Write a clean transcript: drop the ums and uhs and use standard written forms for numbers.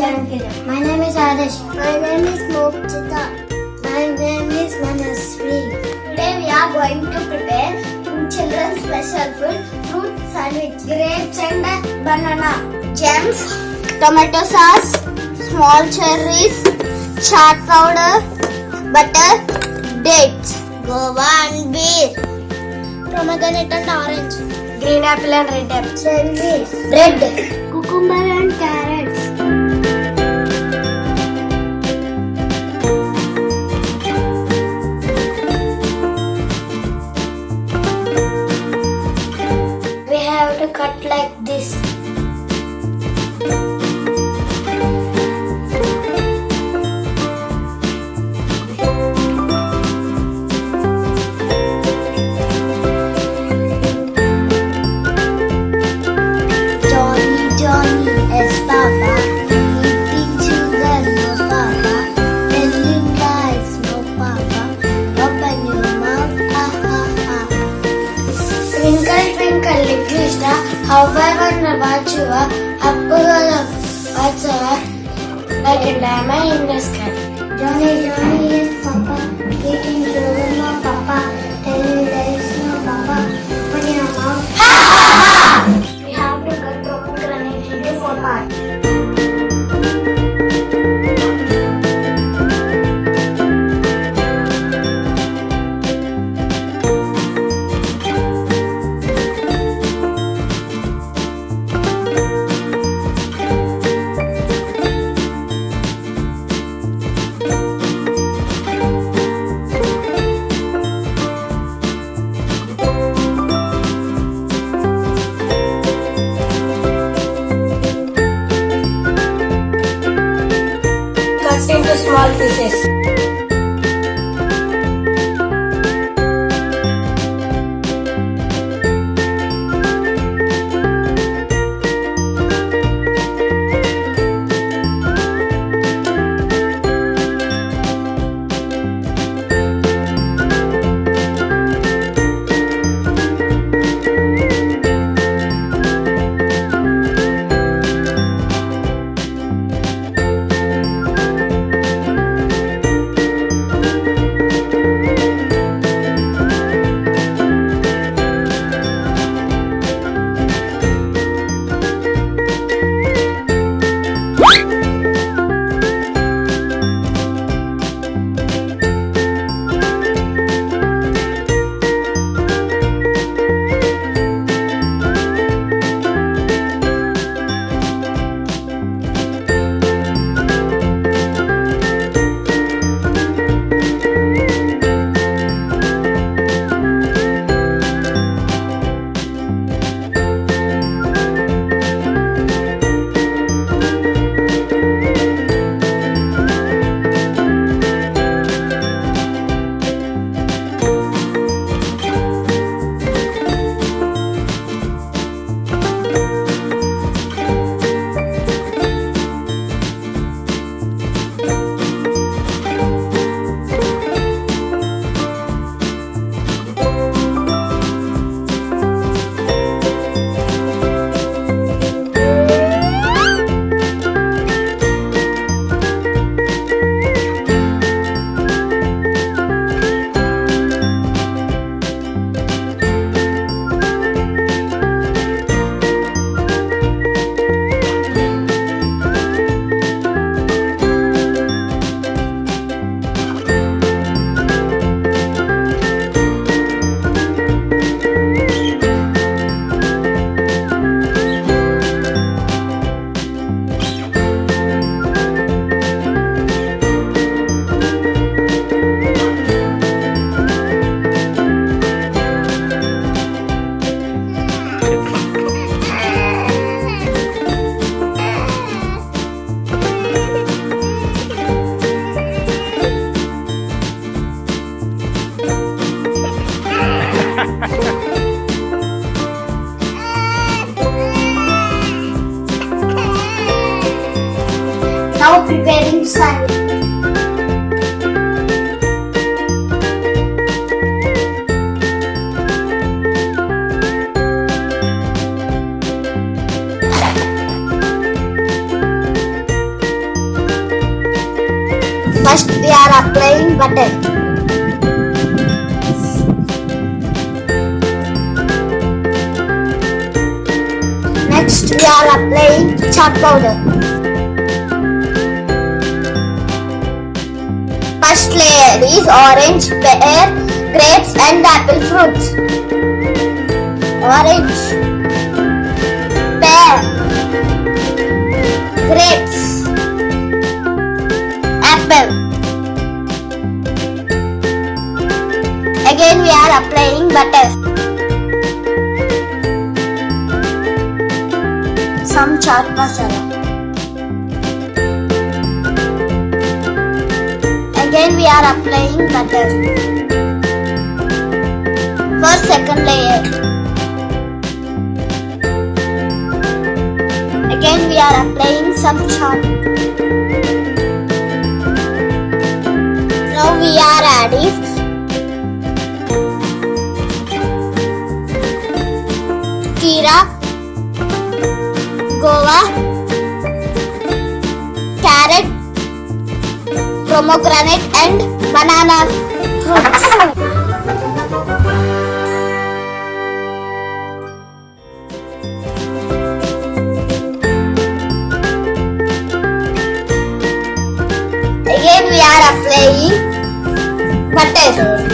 Jankila. My name is Adesh. My name is Mokchita. My name is Manasri. Today we are going to prepare children's special food, fruit sandwich, grapes and banana, jams, tomato sauce, small cherries, chaat powder, butter, dates, guava and beer, pomegranate and orange, green apple and red apple, cherries, bread, cucumber and carrots. We have to cut like this. Johnny, yes Papa, eating sugar, no Papa, telling lies, no Papa, open your mouth, ha ha ha. Twinkle, twinkle, little star, how I wonder what you are, up what's like a diamond in the sky. Johnny, yes Papa, eating sugar, no Papa, telling lies, no Papa, open your mouth, ha ha ha. We have to cut pomegranate into 4 parts. Cut into small pieces. Now preparing sandwich. applying butter. Next, we are applying chaat powder. First layer is orange, pear, grapes and apple fruits. Orange, pear, grapes, apple. Again we are applying butter. Some chaat masala. Again we are applying butter. For second layer. Again we are applying some chaat. Now we are adding kira, guava, carrot, pomegranate and banana fruits. Again we are applying butter.